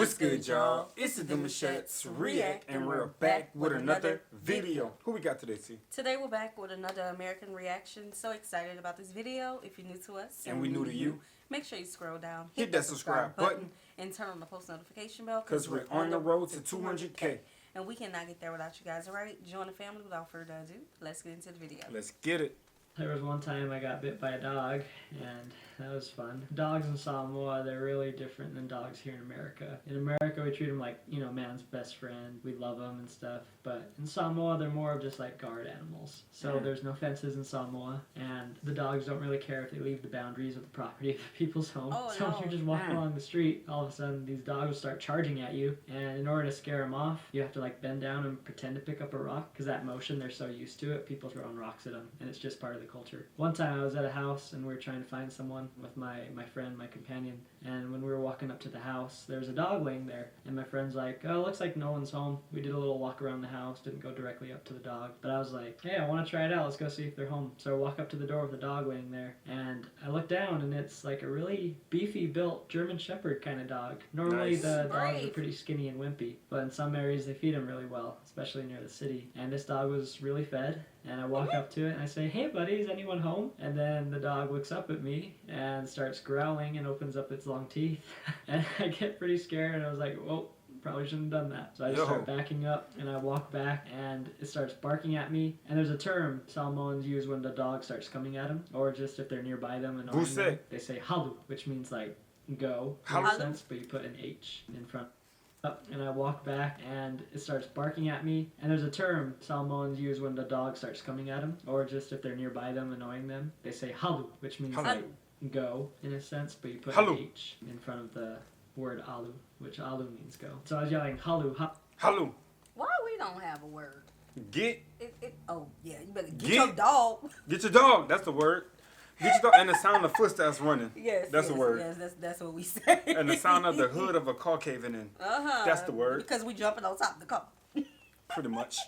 What's good, y'all? It's the Demouchets REACT, and we're back with another video. Who we got today, T? Today we're back with another American reaction. So excited about this video. If you're new to us and we new to you, make sure you scroll down, hit that subscribe button, and turn on the post notification bell because we're on the road to 200K. And we cannot get there without you guys, alright? Join the family without further ado. Let's get into the video. Let's get it. There was one time I got bit by a dog, and that was fun. Dogs in Samoa, they're really different than dogs here in America. In America, we treat them like, you know, man's best friend. We love them and stuff. But in Samoa, they're more of just like guard animals. So there's no fences in Samoa, and the dogs don't really care if they leave the boundaries of the property of people's home. So if you're just walking along the street, all of a sudden these dogs will start charging at you, and in order to scare them off, you have to like bend down and pretend to pick up a rock, because that motion, they're so used to it, people throwing rocks at them, and it's just part of the culture. One time I was at a house and we were trying to find someone with my friend, my companion, and when we were walking up to the house, there was a dog laying there, and my friend's like, oh, looks like no one's home. We did a little walk around the house, didn't go directly up to the dog, but I was like, hey, I want to try it out, let's go see if they're home. So I walk up to the door with the dog laying there, and I look down and it's like a really beefy built German Shepherd kind of dog. Normally the dogs are pretty skinny and wimpy, but in some areas they feed them really well, especially near the city, and this dog was really fed. And I walk up to it and I say, hey buddy, is anyone home? And then the dog looks up at me and starts growling and opens up its long teeth. And I get pretty scared and I was like, whoa, probably shouldn't have done that. So I just start backing up and I walk back and it starts barking at me. And there's a term Samoans use when the dog starts coming at them, or just if they're nearby them and annoying them. They say Helu, which means like go in a sense, but you put an H in front. Up and I walk back and it starts barking at me, and there's a term Samoans use when the dog starts coming at them, or just if they're nearby them annoying them. They say Helu, which means like go in a sense, but you put an H in front of the word alu, which alu means go. So I was yelling Helu, Helu. Why we don't have a word? Get. Oh yeah, you better get your dog. Get your dog. That's the word. Get your dog, and the sound of footsteps running. Yes, that's the word. Yes, that's what we say. And the sound of the hood of a car caving in. That's the word. Because we jumping on top of the car. Pretty much.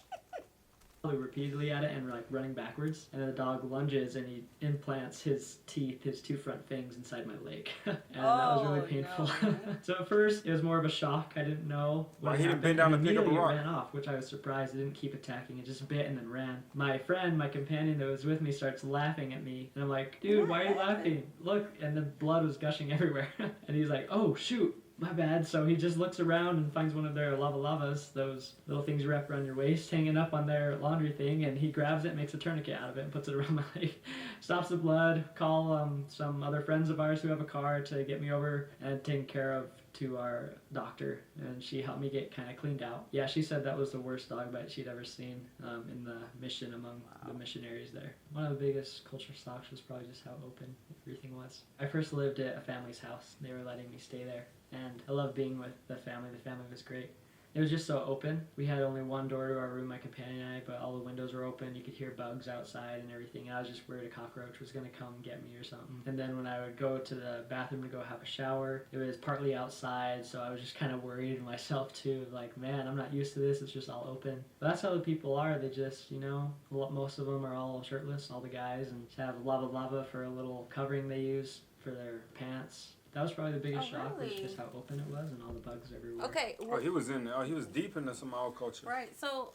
Repeatedly at it and like running backwards, and then the dog lunges and he implants his teeth, his two front fangs, inside my leg. And that was really painful. No. So at first it was more of a shock. I didn't know what he didn't bend down and pick up a rock. It ran off, which I was surprised. It didn't keep attacking. It just bit and then ran. My friend, my companion that was with me, starts laughing at me, and I'm like, dude, why are you laughing? Look. And the blood was gushing everywhere. And he's like, oh shoot, my bad. So he just looks around and finds one of their lavas, those little things you wrap around your waist, hanging up on their laundry thing, and he grabs it, makes a tourniquet out of it, and puts it around my leg. Stops the blood, call some other friends of ours who have a car to get me over and taken care of to our doctor, and she helped me get kind of cleaned out. Yeah, she said that was the worst dog bite she'd ever seen in the mission among the missionaries there. One of the biggest culture shocks was probably just how open everything was. I first lived at a family's house. They were letting me stay there, and I loved being with the family. The family was great. It was just so open. We had only one door to our room, my companion and I, but all the windows were open. You could hear bugs outside and everything. I was just worried a cockroach was going to come get me or something. And then when I would go to the bathroom to go have a shower, it was partly outside, so I was just kind of worried myself too. Like, man, I'm not used to this. It's just all open. But that's how the people are. They just, you know, most of them are all shirtless, all the guys, and just have lava for a little covering they use for their pants. That was probably the biggest shock, was just how open it was and all the bugs everywhere. Okay. Well, he was in there. Oh, he was deep in the Samoa culture. Right. So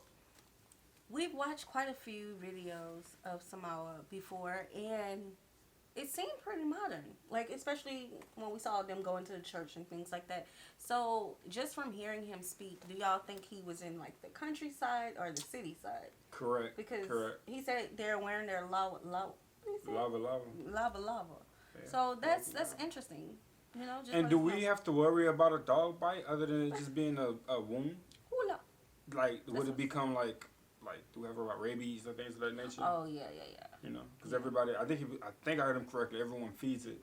we've watched quite a few videos of Samoa before, and it seemed pretty modern. Like, especially when we saw them go into the church and things like that. So just from hearing him speak, do y'all think he was in like the countryside or the city side? Correct. Because he said they're wearing their lava. Yeah. So that's interesting. You know, just and do we have to worry about a dog bite other than it just being a wound? No. Like, would it become like do we have about rabies or things of that nature? Oh yeah. You know, because everybody, I think I heard him correctly. Everyone feeds it.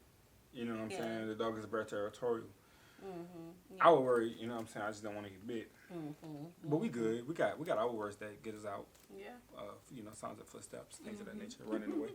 You know what I'm saying? The dog is very territorial. I would worry. You know what I'm saying? I just don't want to get bit. But we good. We got our words that get us out. Yeah. You know, sounds of footsteps, things of that nature, running away.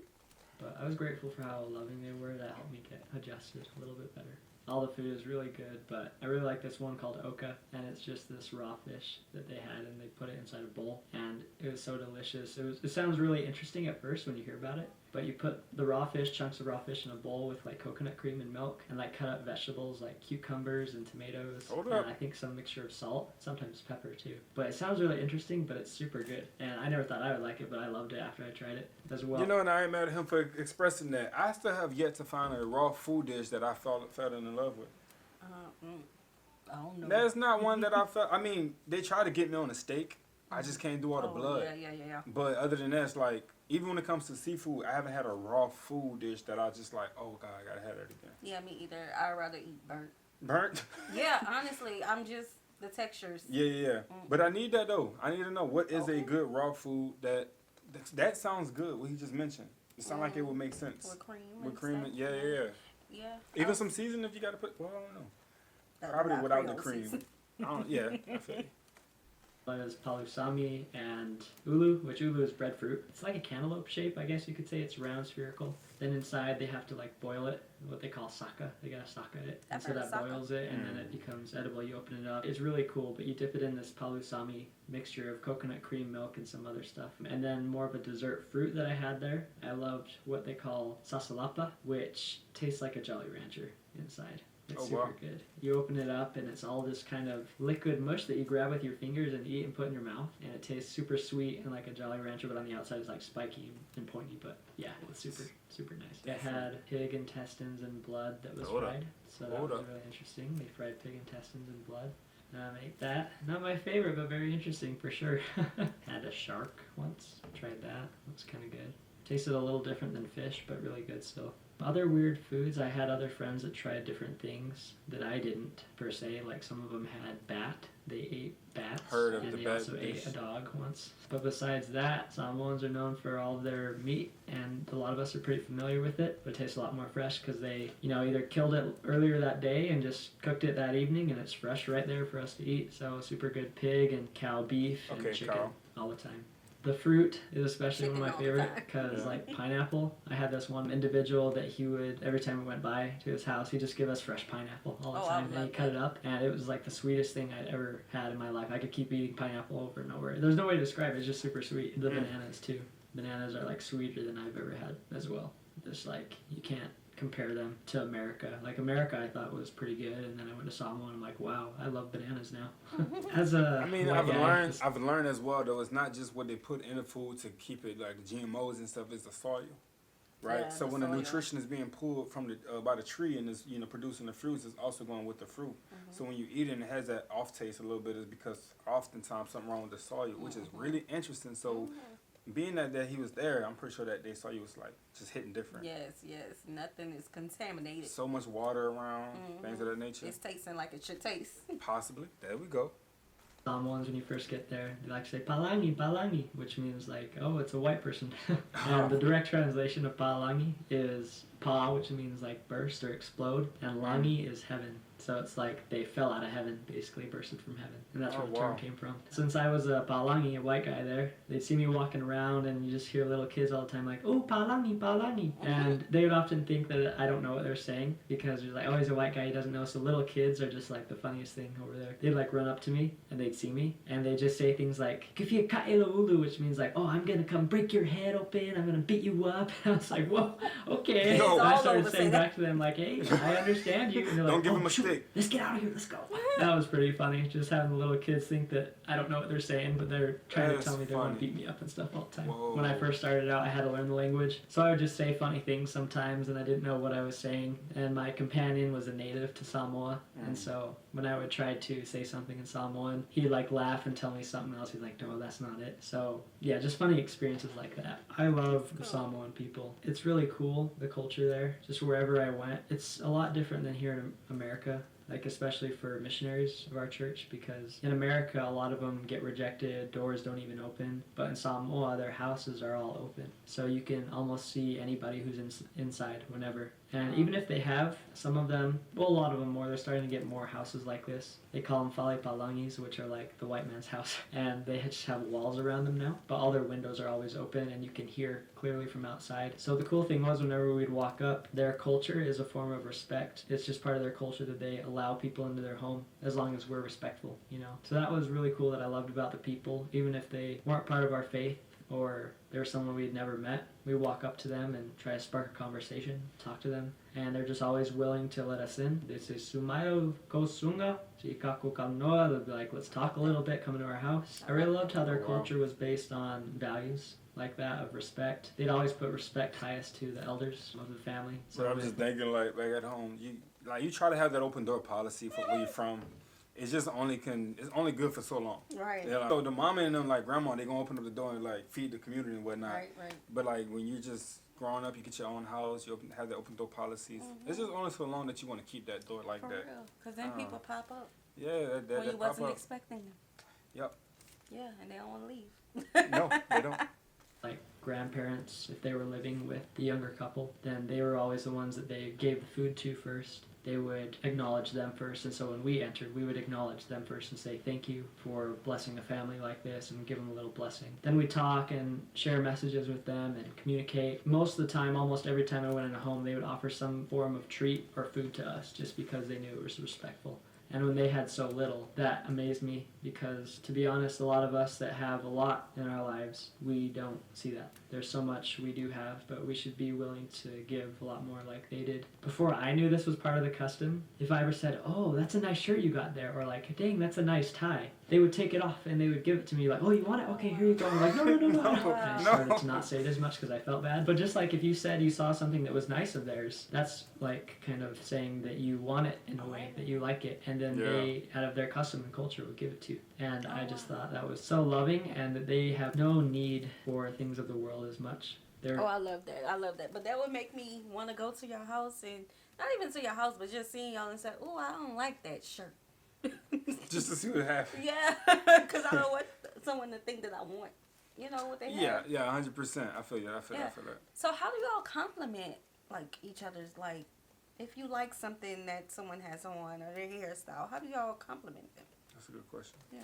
But I was grateful for how loving they were. That helped me get adjusted a little bit better. All the food is really good, but I really like this one called oka, and it's just this raw fish that they had, and they put it inside a bowl, and it was so delicious. It sounds really interesting at first when you hear about it, But you put the raw fish, chunks of raw fish, in a bowl with like coconut cream and milk, and like cut up vegetables like cucumbers and tomatoes, and I think some mixture of salt, sometimes pepper too. But it sounds really interesting, but it's super good. And I never thought I would like it, but I loved it after I tried it as well. You know, and I ain't mad at him for expressing that. I still have yet to find a raw food dish that I fell in love with. I don't know. That's not one that I felt. I mean, they try to get me on a steak. I just can't do all the blood. Yeah. But other than that, it's like, even when it comes to seafood, I haven't had a raw food dish that I just like, oh God, I gotta have that again. Yeah, me either. I'd rather eat burnt. Burnt? Yeah, honestly, I'm just the textures. Yeah. But I need that though. I need to know what is a good raw food that sounds good. What he just mentioned. It sounds like it would make sense. With cream. With cream. And Yeah. Yeah. Even some seasoning if you gotta put. Well, I don't know. That's Probably not without the Creole cream. season. I feel you. There's palusami and ulu, which ulu is breadfruit. It's like a cantaloupe shape, I guess you could say. It's round, spherical. Then inside they have to like boil it, what they call saka. They gotta saka it. And so that boils it, and then it becomes edible. You open it up. It's really cool, but you dip it in this palusami mixture of coconut cream, milk, and some other stuff. And then more of a dessert fruit that I had there. I loved what they call sasalapa, which tastes like a Jolly Rancher inside. It's super good. You open it up and it's all this kind of liquid mush that you grab with your fingers and eat and put in your mouth. And it tastes super sweet and like a Jolly Rancher, but on the outside is like spiky and pointy. But yeah, it's super nice. It had pig intestines and blood that was fried. So that was really interesting. They fried pig intestines and blood. I ate that. Not my favorite, but very interesting for sure. Had a shark once. Tried that. It was kind of good. Tasted a little different than fish, but really good still. Other weird foods, I had other friends that tried different things that I didn't, per se. Like some of them had bat. They ate bats. Heard of and the they bat also dish. ate a dog once. But besides that, Samoans are known for all of their meat, and a lot of us are pretty familiar with it. But it tastes a lot more fresh because they, either killed it earlier that day and just cooked it that evening, and it's fresh right there for us to eat. So super good pig and cow beef and chicken all the time. The fruit is especially one of my favorite because, like pineapple, I had this one individual that he would, every time we went by to his house, he'd just give us fresh pineapple all the time. And he'd cut it up, and it was like the sweetest thing I'd ever had in my life. I could keep eating pineapple over and over. There's no way to describe it. It's just super sweet. The bananas, too. Bananas are like sweeter than I've ever had as well. Just like, you can't compare them to America. Like America I thought was pretty good, and then I went to Samoa and I'm like, wow, I love bananas now. I've learned as well though, it's not just what they put in the food to keep it like the GMOs and stuff, it's the soil. Right? Yeah, so when soil. the nutrition is being pulled from the by the tree and is producing the fruits, it's also going with the fruit. So when you eat it and it has that off taste a little bit, is because oftentimes something wrong with the soil, which is really interesting. So being that he was there, I'm pretty sure that they saw you was like just hitting different. Yes. Nothing is contaminated. So much water around, things of that nature. It's tasting like it should taste. Possibly. There we go. Samoans, when you first get there, they like to say palangi, which means like, oh, it's a white person. And the direct translation of palangi is pa, which means like burst or explode, and langi is heaven. So it's like they fell out of heaven, basically bursted from heaven. And that's where the term came from. Since I was a palangi, a white guy there, they'd see me walking around and you just hear little kids all the time like, oh, palangi. And they would often think that I don't know what they're saying because they're like, oh, he's a white guy, he doesn't know. So little kids are just like the funniest thing over there. They'd like run up to me and they'd see me and they'd just say things like, kifia ka'ela ulu, which means like, oh, I'm going to come break your head open, I'm going to beat you up. And I was like, whoa, okay. No. And I started saying back to them like, hey, I understand you. And they're like, don't give him a shoot. stick. Let's get out of here, let's go. That was pretty funny, just having the little kids think that I don't know what they're saying, but they're trying to tell me they want to beat me up and stuff all the time. Whoa. When I first started out, I had to learn the language, so I would just say funny things sometimes, and I didn't know what I was saying. And my companion was a native to Samoa, and so when I would try to say something in Samoan, he'd like laugh and tell me something else. He's like, no, that's not it. So yeah, just funny experiences like that. I love the Samoan people. It's really cool, the culture there. Just wherever I went, it's a lot different than here in America. Like especially for missionaries of our church, because in America a lot of them get rejected, doors don't even open, but in Samoa their houses are all open, so you can almost see anybody who's inside whenever. And even if they have, some of them, well, a lot of them more, they're starting to get more houses like this. They call them fale palangis, which are like the white man's house, and they just have walls around them now, but all their windows are always open and you can hear clearly from outside. So the cool thing was, whenever we'd walk up, their culture is a form of respect. It's just part of their culture that they allow people into their home as long as we're respectful, So that was really cool that I loved about the people, even if they weren't part of our faith or there's someone we'd never met, we walk up to them and try to spark a conversation, talk to them, and they're just always willing to let us in. They say, Sumayo ko sunga, chikaku kanoa. They'll be like, let's talk a little bit, come into our house. I really loved how their culture was based on values like that of respect. They'd always put respect highest to the elders of the family. So I'm just thinking, like at home, you try to have that open door policy for where you're from. It's just it's only good for so long. Right. Yeah, like, so the mama and them, like grandma, they gonna open up the door and like feed the community and whatnot. Right. But like when you just growing up, you get your own house, you have the open door policies. It's just only so long that you want to keep that door like For that. real. Because then people pop up. Yeah, that when you pop wasn't up. expecting them. Yep. Yeah, and they don't want to leave. No, they don't. Like grandparents, if they were living with the younger couple, then they were always the ones that they gave the food to first. They would acknowledge them first, and so when we entered, we would acknowledge them first and say thank you for blessing a family like this and give them a little blessing. Then we talk and share messages with them and communicate. Most of the time, almost every time I went in a home, they would offer some form of treat or food to us just because they knew it was respectful. And when they had so little, that amazed me because, to be honest, a lot of us that have a lot in our lives, we don't see that. There's so much we do have, but we should be willing to give a lot more like they did. Before I knew this was part of the custom, if I ever said, oh, that's a nice shirt you got there, or like, dang, that's a nice tie, they would take it off and they would give it to me like, oh, you want it? Okay, here you go. I'm like, no. And I started to not say it as much because I felt bad. But just like if you said you saw something that was nice of theirs, that's like kind of saying that you want it in a way, that you like it. And then they, out of their custom and culture, would give it to you. And I just thought that was so loving, and that they have no need for things of the world as much. I love that. But that would make me want to go to your house, and not even to your house, but just seeing y'all and say, oh, I don't like that shirt. Just to see what happens. Yeah, because I don't want someone to think that I want, what they have. Yeah, 100%. I feel you. I feel that. So how do y'all compliment, like, each other's, like, if you like something that someone has on or their hairstyle, how do y'all compliment them? That's a good question. Yeah.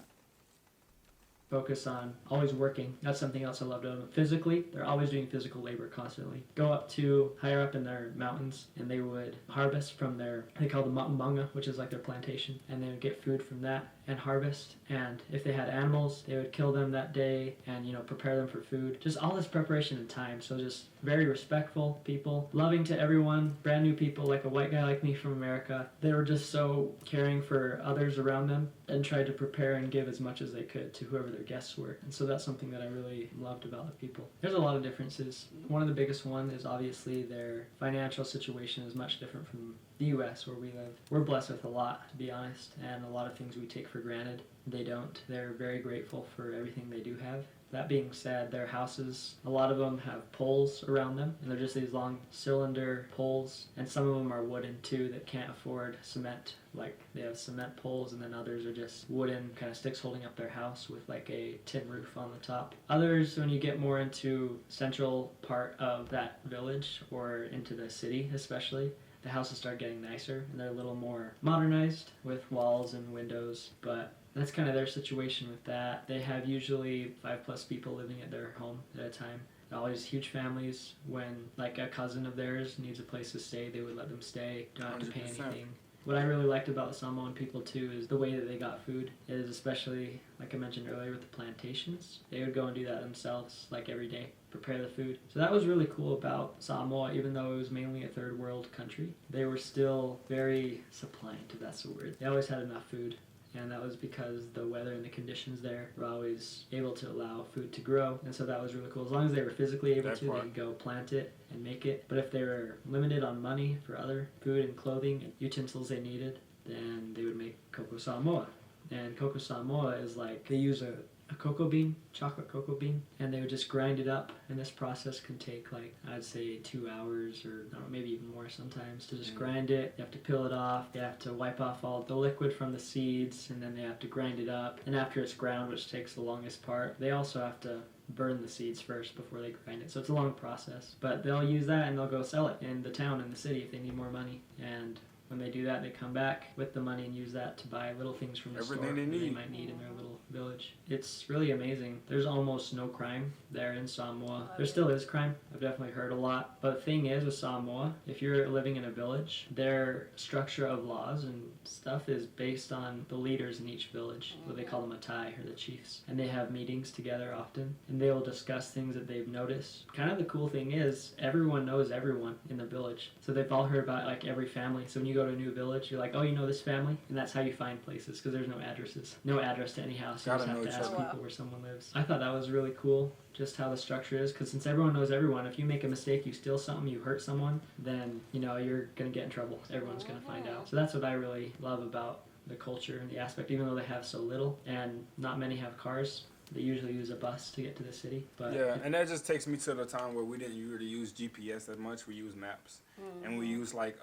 Focus on always working. That's something else I love doing. Physically, they're always doing physical labor constantly. Go up to higher up in their mountains, and they would harvest from they call the ma'umanga, which is like their plantation, and they would get food from that and harvest. And if they had animals, they would kill them that day and prepare them for food. Just all this preparation and time. So just very respectful people, loving to everyone. Brand new people, like a white guy like me from America. They were just so caring for others around them and tried to prepare and give as much as they could to whoever their guests were. And so that's something that I really loved about the people. There's a lot of differences. One of the biggest one is obviously their financial situation is much different from the U.S. where we live. We're blessed with a lot, to be honest, and a lot of things we take for granted. They don't. They're very grateful for everything they do have. That being said, their houses, a lot of them have poles around them, and they're just these long cylinder poles, and some of them are wooden too that can't afford cement. Like they have cement poles, and then others are just wooden kind of sticks holding up their house with like a tin roof on the top. Others, when you get more into central part of that village or into the city especially, the houses start getting nicer and they're a little more modernized with walls and windows, but that's kind of their situation with that. They have usually 5+ people living at their home at a time. They're always huge families. When like a cousin of theirs needs a place to stay, they would let them stay. Don't have to pay 100%. anything. What I really liked about the Samoan people too is the way that they got food. It is especially, like I mentioned earlier with the plantations, they would go and do that themselves like every day, prepare the food. So that was really cool about Samoa, even though it was mainly a third world country. They were still very suppliant, if that's the word. They always had enough food. And that was because the weather and the conditions there were always able to allow food to grow. And so that was really cool. As long as they were physically able to, they could go plant it and make it. But if they were limited on money for other food and clothing and utensils they needed, then they would make cocoa Samoa. And cocoa Samoa is like, they use a cocoa bean, chocolate cocoa bean, and they would just grind it up, and this process can take like, I'd say 2 hours or I don't know, maybe even more sometimes to just grind it. You have to peel it off, you have to wipe off all the liquid from the seeds, and then they have to grind it up. And after it's ground, which takes the longest part, they also have to burn the seeds first before they grind it. So it's a long process, but they'll use that and they'll go sell it in the town, in the city, if they need more money. And when they do that, they come back with the money and use that to buy little things from the Everything store they that they need. might need in their little village. It's really amazing. There's almost no crime there in Samoa. There still is crime. I've definitely heard a lot. But the thing is with Samoa, if you're living in a village, their structure of laws and stuff is based on the leaders in each village. So they call them atai, or the chiefs. And they have meetings together often, and they will discuss things that they've noticed. Kind of the cool thing is everyone knows everyone in the village. So they've all heard about like every family. So when you go to a new village, you're like, oh, you know this family? And that's how you find places, because there's no addresses. No address to any house. You Gotta just have know to each ask other. people where someone lives. I thought that was really cool, just how the structure is, because since everyone knows everyone, if you make a mistake, you steal something, you hurt someone, then, you know, you're going to get in trouble. Everyone's going to find out. So that's what I really love about the culture and the aspect, even though they have so little and not many have cars. They usually use a bus to get to the city. But yeah, and that just takes me to the time where we didn't really use GPS that much. We use maps, and we use like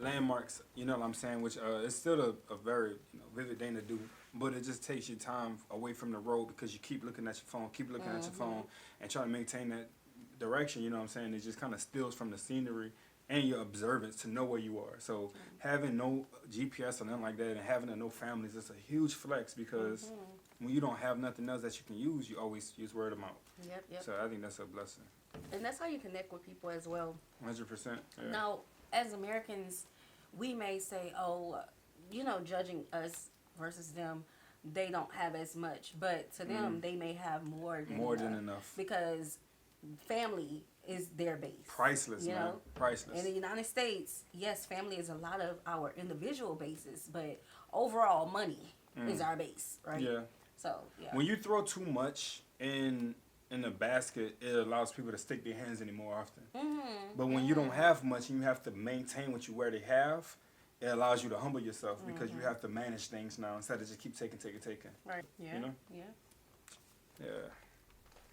landmarks. You know what I'm saying? Which it's still a very vivid thing to do, but it just takes your time away from the road because you keep looking at your phone, at your phone, and trying to maintain that direction. You know what I'm saying? It just kind of steals from the scenery and your observance to know where you are. So having no GPS or nothing like that, and having no families, it's a huge flex because when you don't have nothing else that you can use, you always use word of mouth. Yep. So I think that's a blessing. And that's how you connect with people as well. 100%. Yeah. Now, as Americans, we may say, oh, you know, judging us versus them, they don't have as much. But to them, they may have more than enough. Because family is their base. Priceless, you man. know? Priceless. In the United States, yes, family is a lot of our individual bases, but overall money is our base, right? Yeah. So, yeah. When you throw too much in the basket, it allows people to stick their hands in it more often. But when you don't have much and you have to maintain what you already have, it allows you to humble yourself because you have to manage things now instead of just keep taking. Right. Yeah. You know? Yeah. Yeah.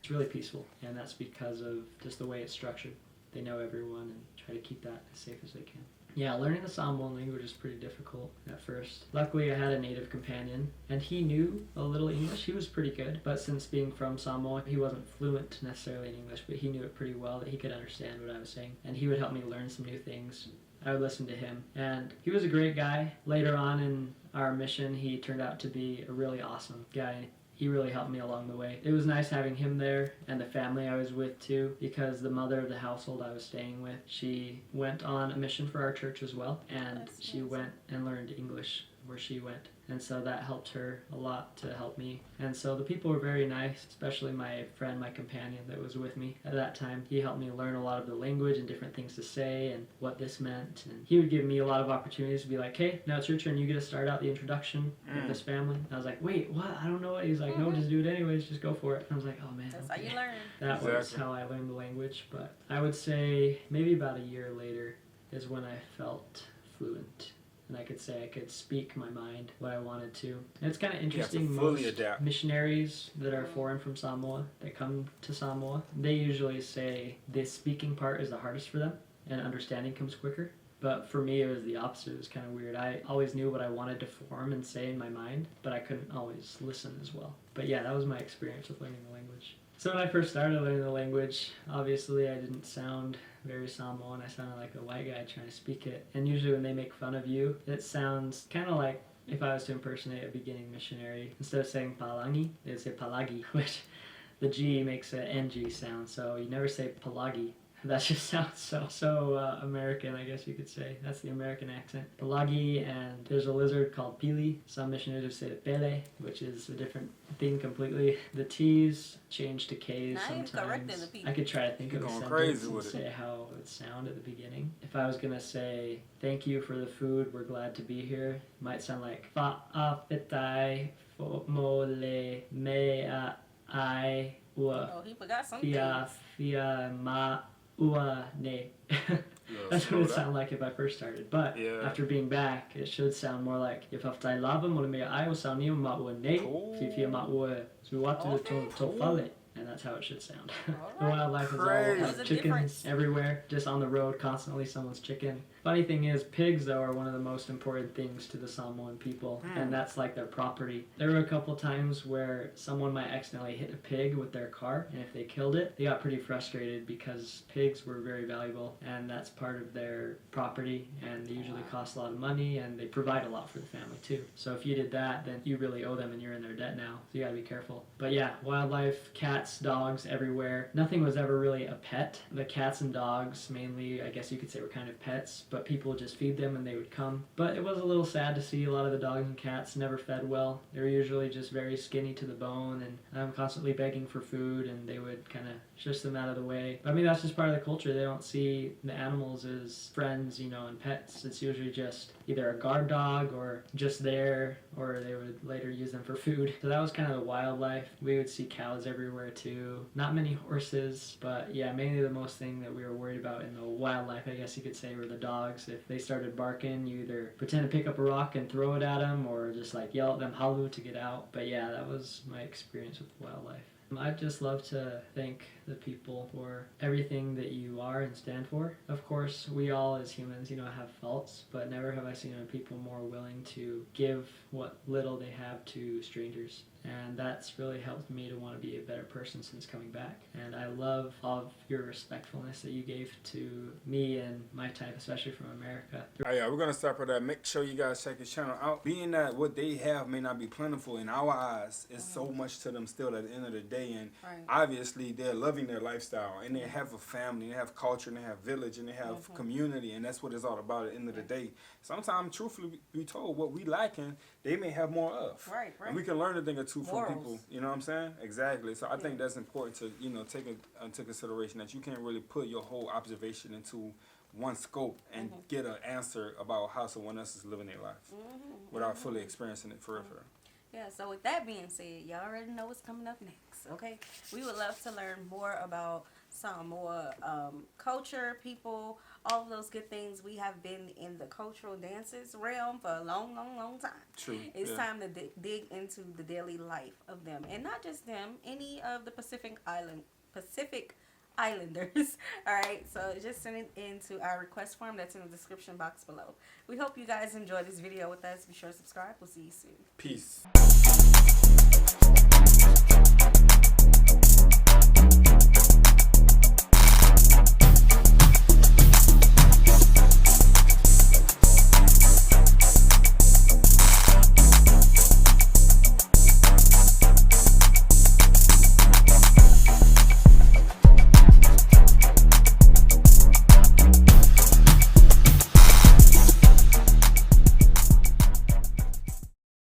it's really peaceful, and that's because of just the way it's structured. They know everyone and try to keep that as safe as they can. Yeah, learning the Samoan language is pretty difficult at first. Luckily, I had a native companion, and he knew a little English. He was pretty good, but since being from Samoa, he wasn't fluent necessarily in English, but he knew it pretty well, that he could understand what I was saying. And he would help me learn some new things. I would listen to him, and he was a great guy. Later on in our mission, he turned out to be a really awesome guy. He really helped me along the way. It was nice having him there and the family I was with too, because the mother of the household I was staying with, she went on a mission for our church as well, and she went and learned English where she went. And so that helped her a lot to help me. And so the people were very nice, especially my friend, my companion that was with me at that time. He helped me learn a lot of the language and different things to say and what this meant. And he would give me a lot of opportunities to be like, hey, now it's your turn. You get to start out the introduction with this family. And I was like, wait, what? I don't know it. He's like, no, just do it anyways. Just go for it. And I was like, oh, man. That's okay. how you learn. That was how I learned the language. But I would say maybe about a year later is when I felt fluent. And I could say I could speak my mind, what I wanted to. And it's kind of interesting. You have to fully adapt. Missionaries that are foreign from Samoa, that come to Samoa, they usually say the speaking part is the hardest for them, and understanding comes quicker. But for me, it was the opposite. It was kind of weird. I always knew what I wanted to form and say in my mind, but I couldn't always listen as well. But yeah, that was my experience with learning the language. So when I first started learning the language, obviously I didn't sound very Samoan. I sounded like a white guy trying to speak it. And usually when they make fun of you, it sounds kind of like if I was to impersonate a beginning missionary. Instead of saying palangi, they'd say palagi, which the G makes an NG sound. So you never say palagi. That just sounds so American, I guess you could say. That's the American accent. Palagi, and there's a lizard called pili. Some missionaries would say pele, which is a different thing completely. The T's change to K's sometimes. I could try to think of a sentence and say how it would sound at the beginning. If I was going to say, thank you for the food, we're glad to be here, it might sound like fa'apetai fo mole me ai ua. Oh, he forgot something. Fia ma ua ne. That's what it sounded like if I first started. But after being back, it should sound more like if aftai lava mole me ai o sound ma ua ne. Fia ma ua suatu to fale. and that's how it should sound. All The right. wildlife is all Crazy. There's a chickens difference. everywhere, just on the road, constantly someone's chicken. Funny thing is, pigs though are one of the most important things to the Samoan people, and that's like their property. There were a couple times where someone might accidentally hit a pig with their car, and if they killed it, they got pretty frustrated because pigs were very valuable, and that's part of their property, and they usually cost a lot of money, and they provide a lot for the family too. So if you did that, then you really owe them, and you're in their debt now. So you gotta be careful. But yeah, wildlife, cats, dogs everywhere. Nothing was ever really a pet. The cats and dogs, mainly, I guess you could say, were kind of pets, but people would just feed them and they would come. But it was a little sad to see a lot of the dogs and cats never fed well. They were usually just very skinny to the bone and constantly begging for food, and they would kind of shush them out of the way. But I mean, that's just part of the culture. They don't see the animals as friends, you know, and pets. It's usually just either a guard dog or just there, or they would later use them for food. So that was kind of the wildlife. We would see cows everywhere too. Not many horses, but yeah, mainly the most thing that we were worried about in the wildlife, I guess you could say, were the dogs. If they started barking, you either pretend to pick up a rock and throw it at them, or just like yell at them Helu to get out. But yeah, that was my experience with wildlife. I'd just love to thank the people for everything that you are and stand for. Of course, we all as humans, you know, have faults, but never have I seen people more willing to give what little they have to strangers. And that's really helped me to want to be a better person since coming back. And I love all of your respectfulness that you gave to me and my type, especially from America. Oh, yeah, we're going to stop at that. Make sure you guys check his channel out. Being that what they have may not be plentiful in our eyes, it's so much to them still at the end of the day. And obviously, they're loving their lifestyle. And they have a family, they have culture, and they have village, and they have community. And that's what it's all about at the end of the day. Sometimes, truthfully be told, what we lacking, they may have more of. Right. And we can learn a thing or two from Morals. people. You know what I'm saying? Exactly. So I think that's important to, you know, take into consideration that you can't really put your whole observation into one scope and get an answer about how someone else is living their life without fully experiencing it for real. Yeah, so with that being said, y'all already know what's coming up next, okay? We would love to learn more about Samoa culture, people, all of those good things. We have been in the cultural dances realm for a long, long, long time. True. It's time to dig into the daily life of them. And not just them, any of the Pacific Islanders. Alright, so just send it into our request form that's in the description box below. We hope you guys enjoyed this video with us. Be sure to subscribe. We'll see you soon. Peace.